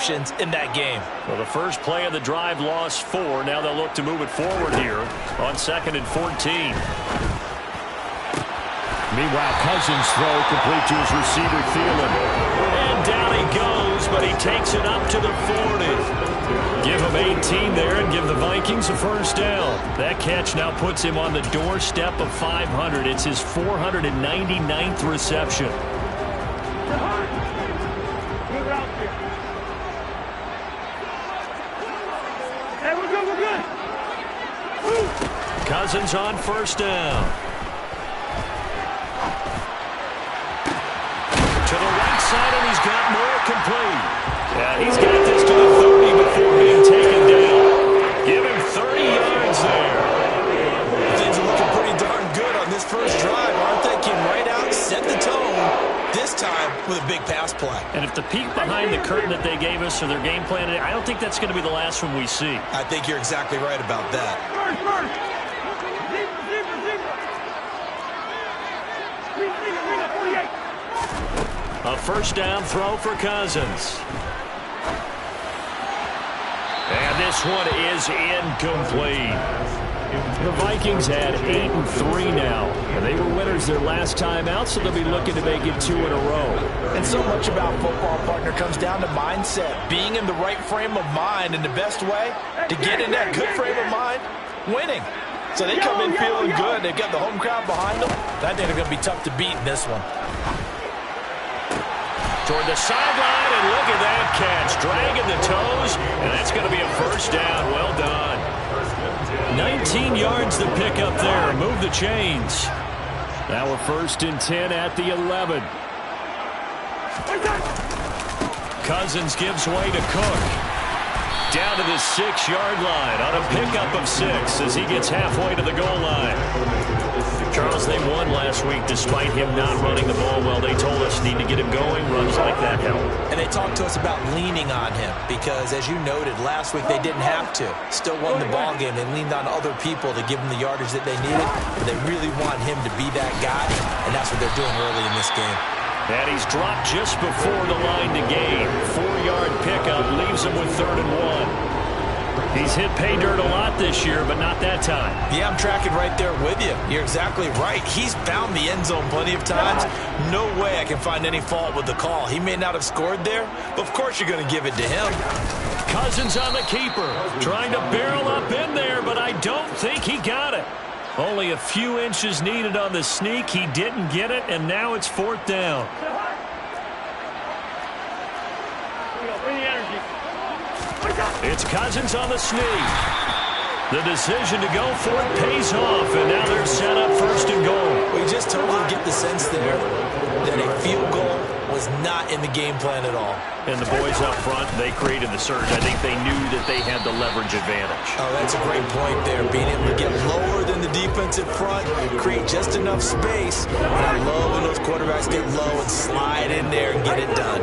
interceptions in that game. Well, the first play of the drive lost 4. Now they'll look to move it forward here on 2nd and 14. Meanwhile, Cousins throw complete to his receiver, Thielen. And down he goes, but he takes it up to the 40. Give him 18 there and give the Vikings a first down. That catch now puts him on the doorstep of 500. It's his 499th reception. Cousins on first down. To the right side, and he's got more complete. Yeah, he's got this to the 30 before being taken down. Give him 30 yards there. Things are looking pretty darn good on this first drive, aren't they? Came right out, set the tone, this time with a big pass play. And if the peek behind the curtain that they gave us or their game plan, I don't think that's going to be the last one we see. I think you're exactly right about that. A first down throw for Cousins. And this one is incomplete. The Vikings had 8-3 now. And they were winners their last time out, so they'll be looking to make it 2 in a row. And so much about football, partner, comes down to mindset. Being in the right frame of mind, and the best way to get in that good frame of mind, winning. So they come in feeling good. They've got the home crowd behind them. I think they're going to be tough to beat in this one. Toward the sideline, and look at that catch. Dragging the toes, and that's going to be a first down. Well done. 19 yards to pick up there. Move the chains. Now we're 1st and 10 at the 11. Cousins gives way to Cook. Down to the 6-yard line on a pickup of 6 as he gets halfway to the goal line. Charles, they won last week despite him not running the ball well. They told us need to get him going. Runs like that help. And they talked to us about leaning on him because, as you noted, last week they didn't have to. Still won the ball game. They leaned on other people to give them the yardage that they needed. But they really want him to be that guy, and that's what they're doing early in this game. And he's dropped just before the line to gain. 4-yard pickup leaves him with 3rd and 1. He's hit pay dirt a lot this year, but not that time. Yeah, I'm tracking right there with you. You're exactly right. He's found the end zone plenty of times. No way I can find any fault with the call. He may not have scored there, but of course you're going to give it to him. Cousins on the keeper. Trying to barrel up in there, but I don't think he got it. Only a few inches needed on the sneak. He didn't get it, and now it's 4th down. It's Cousins on the sneak. The decision to go for it pays off, and now they're set up 1st and goal. We just totally get the sense there that a field goal was not in the game plan at all. And the boys up front, they created the surge. I think they knew that they had the leverage advantage. Oh, that's a great point there. Being able to get lower than the defensive front, create just enough space. And I love when those quarterbacks get low and slide in there and get it done.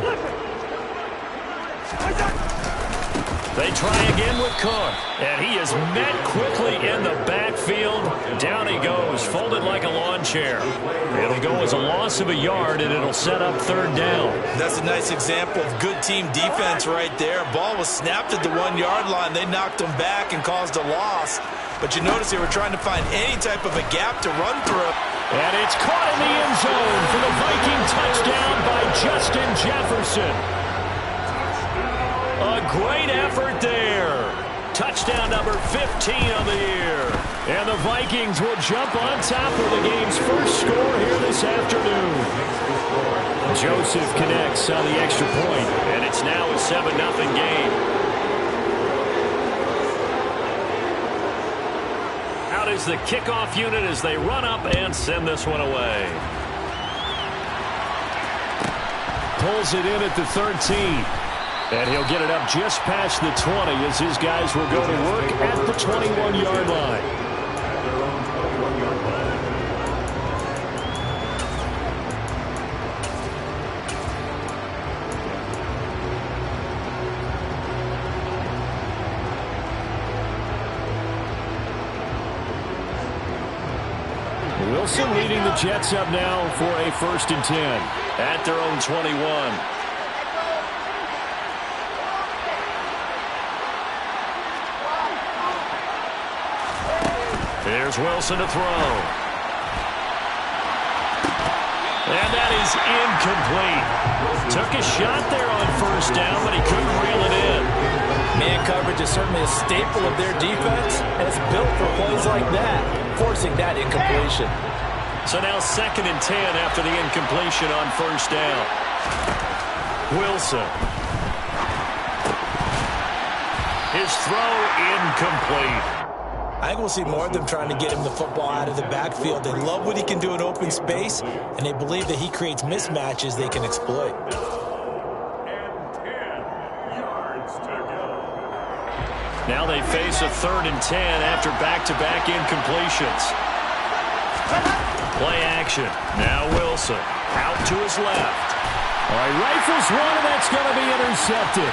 They try again with Cook, and he is met quickly in the backfield. Down he goes, folded like a lawn chair. It'll go as a loss of a yard, and it'll set up 3rd down. That's a nice example of good team defense right there. Ball was snapped at the 1-yard line. They knocked him back and caused a loss. But you notice they were trying to find any type of a gap to run through. And it's caught in the end zone for the Viking touchdown by Justin Jefferson. A great effort there. Touchdown number 15 on the year. And the Vikings will jump on top of the game's first score here this afternoon. Joseph connects on the extra point, and it's now a 7-0 game. Out is the kickoff unit as they run up and send this one away. Pulls it in at the 13. And he'll get it up just past the 20 as his guys will go to work at the 21-yard line. Wilson leading the Jets up now for a 1st and 10 at their own 21. Here's Wilson to throw. And that is incomplete. Took a shot there on first down, but he couldn't reel it in. Man coverage is certainly a staple of their defense, and it's built for plays like that, forcing that incompletion. So now 2nd and 10 after the incompletion on first down. Wilson. His throw incomplete. I think we'll see more of them trying to get him the football out of the backfield. They love what he can do in open space, and they believe that he creates mismatches they can exploit. Now they face a 3rd and 10 after back-to-back incompletions. Play action. Now Wilson out to his left. All right, rifles one, and that's going to be intercepted.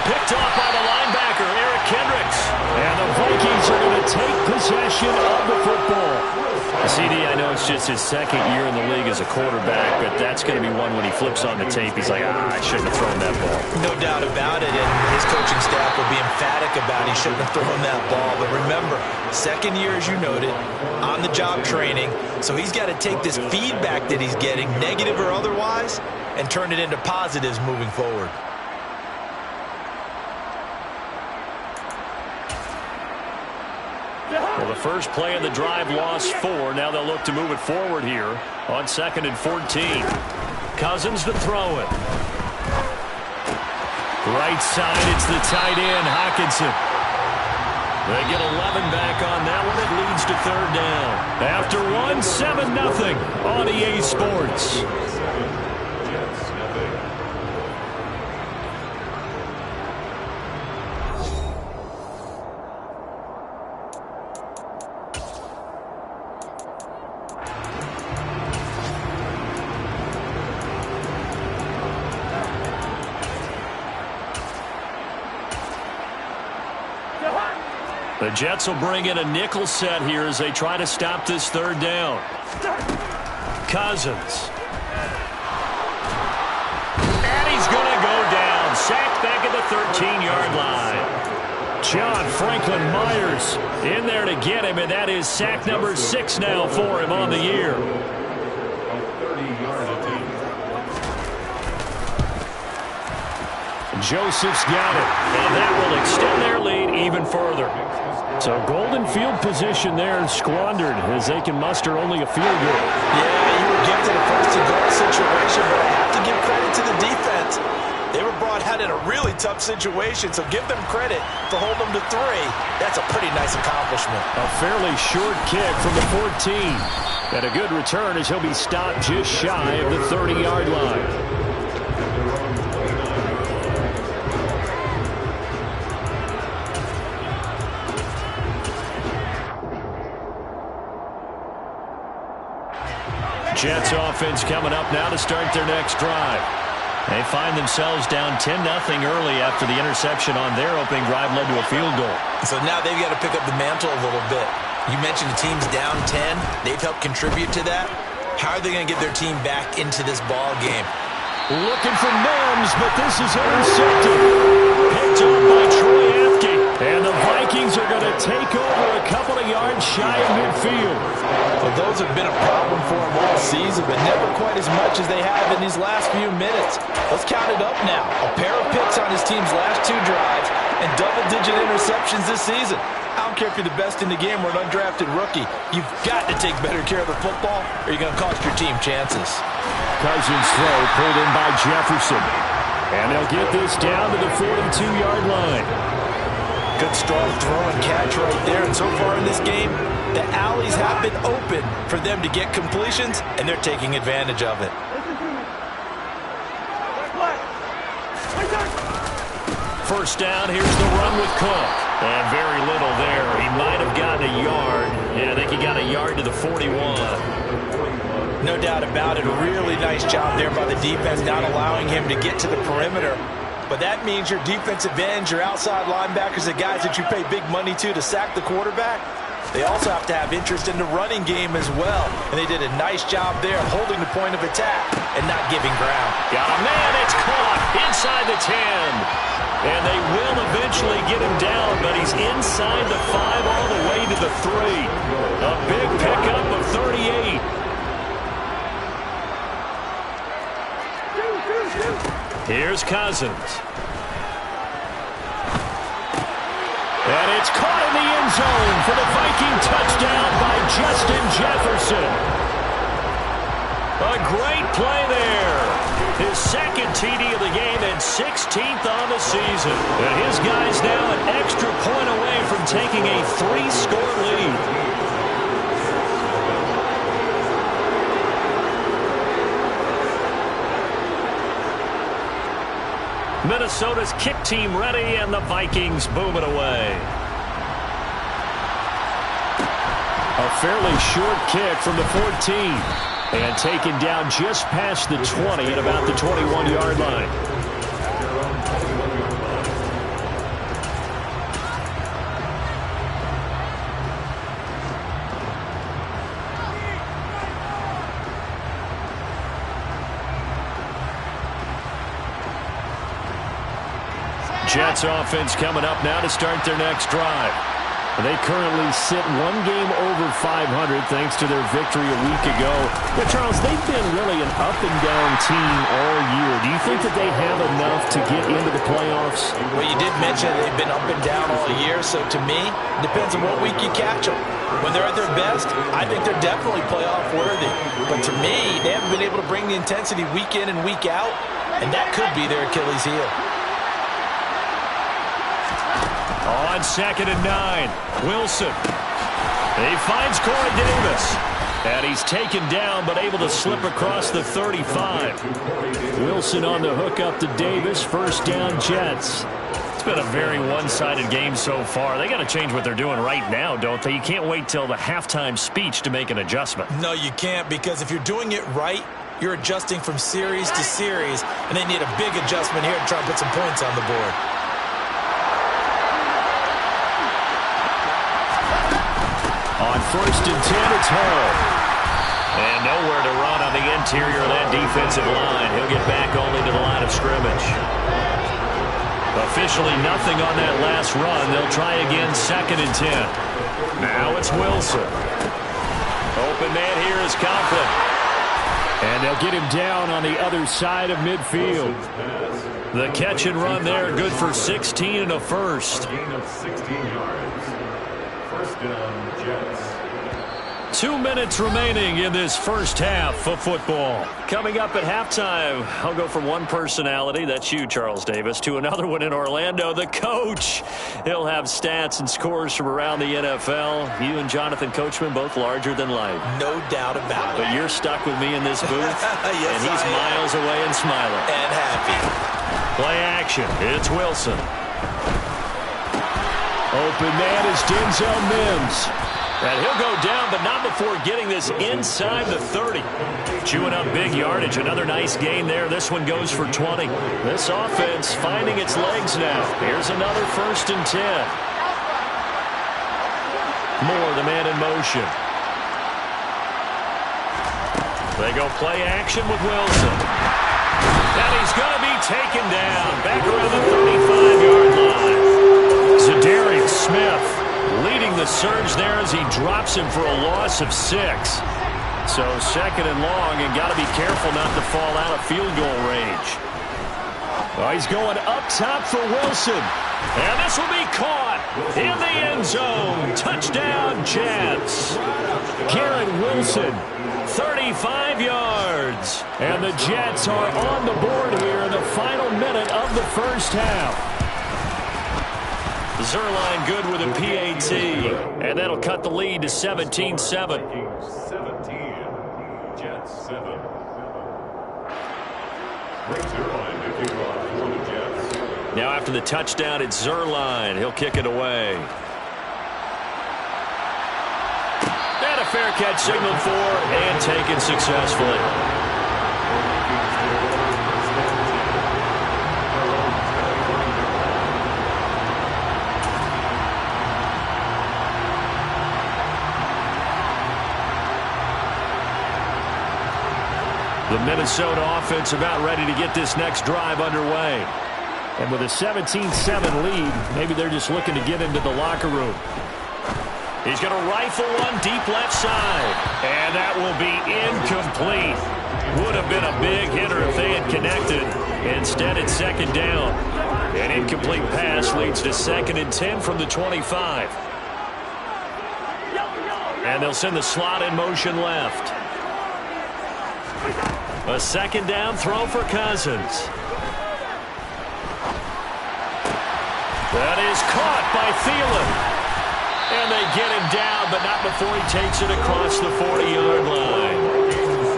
Picked off by the linebacker, Eric Kendricks. And the Vikings are going to take possession of the football. CD, I know it's just his 2nd year in the league as a quarterback, but that's going to be one when he flips on the tape. He's like, I shouldn't have thrown that ball. No doubt about it, and his coaching staff will be emphatic about he shouldn't have thrown that ball. But remember, 2nd year, as you noted, on-the-job training, so he's got to take this feedback that he's getting, negative or otherwise, and turn it into positives moving forward. Well, the first play of the drive lost 4. Now they'll look to move it forward here on 2nd and 14. Cousins to throw it. Right side, it's the tight end, Hockenson. They get 11 back on that one. It leads to 3rd down. After 1, 7-0 on EA Sports. The Jets will bring in a nickel set here as they try to stop this 3rd down. Cousins. And he's going to go down. Sacked back at the 13-yard line. John Franklin Myers in there to get him, and that is sack number 6 now for him on the year. Joseph's got it. And that will extend their lead even further. So golden field position there squandered as they can muster only a field goal. Yeah, you were gifted a first-and-goal situation, but I have to give credit to the defense. They were brought out in a really tough situation, so give them credit to hold them to 3. That's a pretty nice accomplishment. A fairly short kick from the 14. And a good return as he'll be stopped just shy of the 30-yard line. Jets offense coming up now to start their next drive. They find themselves down 10-0 early after the interception on their opening drive led to a field goal. So now they've got to pick up the mantle a little bit. You mentioned the team's down 10. They've helped contribute to that. How are they going to get their team back into this ball game? Looking for Mims, but this is intercepted. Picked up by Troy Apke. And the Vikings are going to take over a couple of yards shy of midfield. Well, those have been a problem for them all season, but never quite as much as they have in these last few minutes. Let's count it up now. A pair of picks on his team's last 2 drives and double-digit interceptions this season. I don't care if you're the best in the game or an undrafted rookie. You've got to take better care of the football or you're going to cost your team chances. Cousins' throw pulled in by Jefferson. And they'll get this down to the 42-yard line. Good strong throw and catch right there. And so far in this game, the alleys have been open for them to get completions, and they're taking advantage of it. First down, here's the run with Cook. And very little there. He might have gotten a yard. Yeah, I think he got a yard to the 41. No doubt about it. A really nice job there by the defense, not allowing him to get to the perimeter. But that means your defensive ends, your outside linebackers, the guys that you pay big money to sack the quarterback, they also have to have interest in the running game as well. And they did a nice job there of holding the point of attack and not giving ground. Got a man, it's caught inside the 10. And they will eventually get him down, but he's inside the 5 all the way to the 3. A big pickup of 38. Here's Cousins. And it's caught in the end zone for the Viking touchdown by Justin Jefferson. A great play there. His second TD of the game and 16th on the season. And his guy's now an extra point away from taking a 3-score lead. Minnesota's kick team ready, and the Vikings boom it away. A fairly short kick from the 14. And taken down just past the 20 at about the 21-yard line. Jets offense coming up now to start their next drive. They currently sit one game over 500 thanks to their victory a week ago. But Charles, they've been really an up-and-down team all year. Do you think that they have enough to get into the playoffs? Well, you did mention they've been up and down all year, so to me, it depends on what week you catch them. When they're at their best, I think they're definitely playoff worthy. But to me, they haven't been able to bring the intensity week in and week out, and that could be their Achilles heel. On 2nd and 9, Wilson. He finds Corey Davis. And he's taken down but able to slip across the 35. Wilson on the hook up to Davis. First down, Jets. It's been a very one-sided game so far. They got to change what they're doing right now, don't they? You can't wait till the halftime speech to make an adjustment. No, you can't, because if you're doing it right, you're adjusting from series to series, and they need a big adjustment here to try and put some points on the board. On 1st and 10, it's Hall. And nowhere to run on the interior of that defensive line. He'll get back only to the line of scrimmage. Officially nothing on that last run. They'll try again 2nd and 10. Now it's Wilson. Open man here is Conklin. And they'll get him down on the other side of midfield. The catch and run there, good for 16 and a first. Gain of 16 yards. First down, Jets. 2 minutes remaining in this first half of football. Coming up at halftime, I'll go from one personality, that's you, Charles Davis, to another one in Orlando, the coach. He'll have stats and scores from around the NFL. You and Jonathan Coachman, both larger than life. No doubt about it. But you're stuck with me in this booth, yes, and he's miles away and smiling. And happy. Play action. It's Wilson. Open man is Denzel Mims. And he'll go down, but not before getting this inside the 30. Chewing up big yardage. Another nice gain there. This one goes for 20. This offense finding its legs now. Here's another 1st and 10. Moore, the man in motion. They go play action with Wilson. And he's going to be taken down. Back around the 35-yard line. Zadarius Smith leading the surge there as he drops him for a loss of 6. So 2nd and long, and got to be careful not to fall out of field goal range. Oh, he's going up top for Wilson. And this will be caught in the end zone. Touchdown, Jets. Garrett Wilson. 35 yards. And the Jets are on the board here in the final minute of the first half. Zerline good with a PAT. And that'll cut the lead to 17-7. 17, Jets 7. Rick Zerline, 51 for the Jets. Now after the touchdown, it's Zerline. He'll kick it away. And a fair catch signaled for and taken successfully. The Minnesota offense about ready to get this next drive underway. And with a 17-7 lead, maybe they're just looking to get into the locker room. He's going to rifle one deep left side. And that will be incomplete. Would have been a big hitter if they had connected. Instead, it's second down. An incomplete pass leads to 2nd and 10 from the 25. And they'll send the slot in motion left. A second down throw for Cousins. That is caught by Thielen. And they get him down, but not before he takes it across the 40-yard line.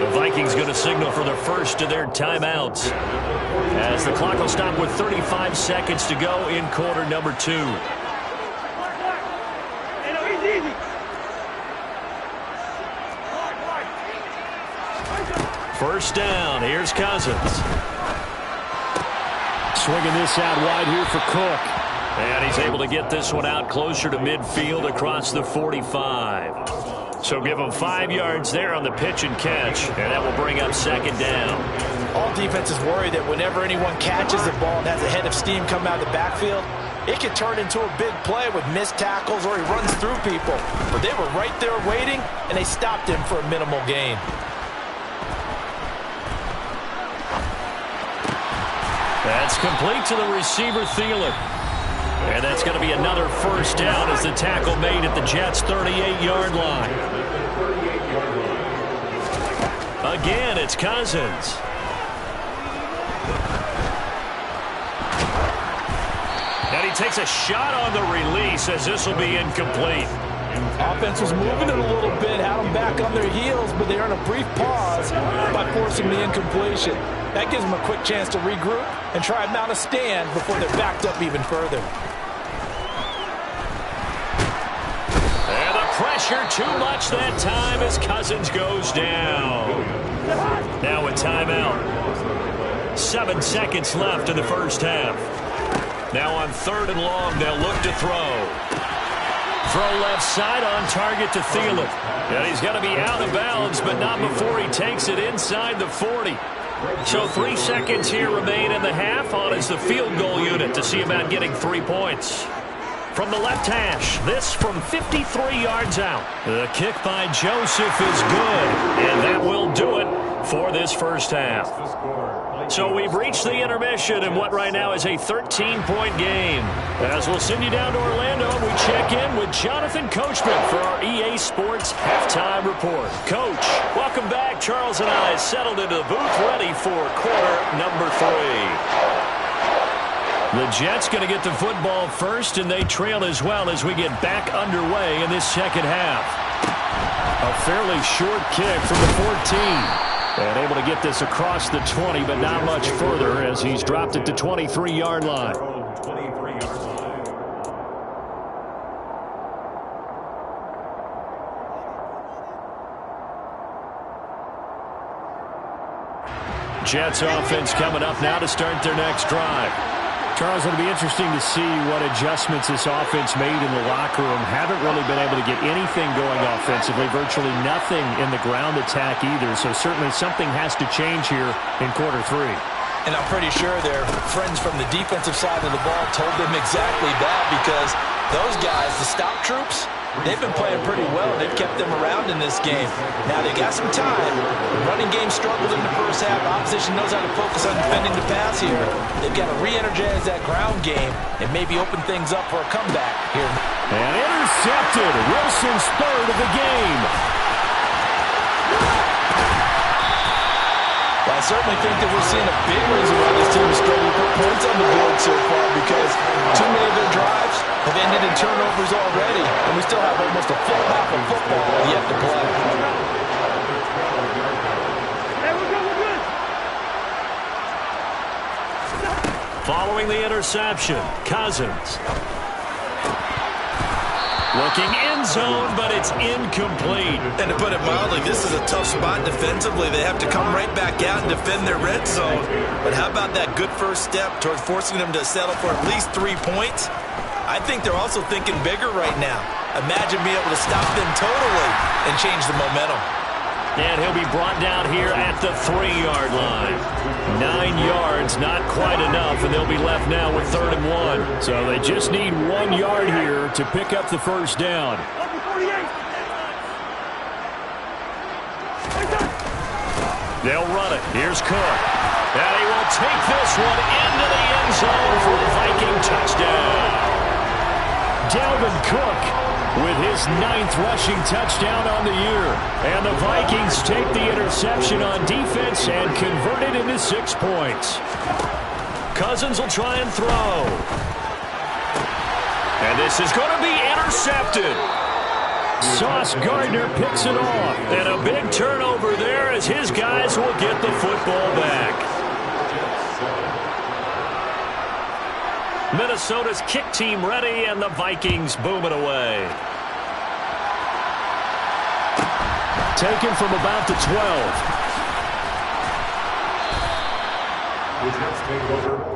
The Vikings going to signal for the first of their timeouts, as the clock will stop with 35 seconds to go in quarter number 2. First down. Here's Cousins. Swinging this out wide here for Cook. And he's able to get this one out closer to midfield across the 45. So give him 5 yards there on the pitch and catch, and that will bring up second down. All defenses worry that whenever anyone catches the ball and has a head of steam come out of the backfield, it can turn into a big play with missed tackles or he runs through people. But they were right there waiting, and they stopped him for a minimal gain. That's complete to the receiver, Thielen. And that's going to be another first down as the tackle made at the Jets' 38-yard line. Again, it's Cousins. And he takes a shot on the release as this will be incomplete. Offense was moving it a little bit, had them back on their heels, but they earned a brief pause by forcing the incompletion. That gives them a quick chance to regroup and try and mount a stand before they're backed up even further. And the pressure too much that time as Cousins goes down. Now a timeout. 7 seconds left in the first half. Now on 3rd and long, they'll look to throw. Throw left side on target to Thielen. And he's going to be out of bounds, but not before he takes it inside the 40. So 3 seconds here remain in the half. On is the field goal unit to see about getting 3 points. From the left hash, this from 53 yards out. The kick by Joseph is good, and that will do it for this first half. So we've reached the intermission in what right now is a 13-point game. As we'll send you down to Orlando, we check in with Jonathan Coachman for our EA Sports Halftime Report. Coach, welcome back. Charles and I settled into the booth ready for quarter number 3. The Jets going to get the football first, and they trail as well as we get back underway in this second half. A fairly short kick from the 14. And able to get this across the 20, but not much further as he's dropped it to 23-yard line. Jets offense coming up now to start their next drive. Charles, it'll be interesting to see what adjustments this offense made in the locker room. Haven't really been able to get anything going offensively, virtually nothing in the ground attack either. So certainly something has to change here in quarter 3. And I'm pretty sure their friends from the defensive side of the ball told them exactly that, because those guys, the stop troops, they've been playing pretty well. They've kept them around in this game. Now they got some time. The running game struggled in the first half. Opposition knows how to focus on defending the pass here. They've got to re-energize that ground game and maybe open things up for a comeback here. And intercepted. Wilson's 3rd of the game. Well, I certainly think that we're seeing a big reason why this team is struggling to put points on the board so far, because too many of their drives have ended in turnovers already, and we still have almost a full half of football yet to play. Following the interception, Cousins. Looking end zone, but it's incomplete. And to put it mildly, this is a tough spot defensively. They have to come right back out and defend their red zone. But how about that good first step towards forcing them to settle for at least 3 points? I think they're also thinking bigger right now. Imagine being able to stop them totally and change the momentum. And he'll be brought down here at the 3-yard line. 9 yards, not quite enough, and they'll be left now with 3rd and 1. So they just need 1 yard here to pick up the first down. They'll run it. Here's Cook. And he will take this one into the end zone for a Viking touchdown. Dalvin Cook with his 9th rushing touchdown on the year. And the Vikings take the interception on defense and convert it into 6 points. Cousins will try and throw. And this is going to be intercepted. Sauce Gardner picks it off. And a big turnover there as his guys will get the football back. Minnesota's kick team ready, and the Vikings boom it away. Taken from about the 12. The Jets take over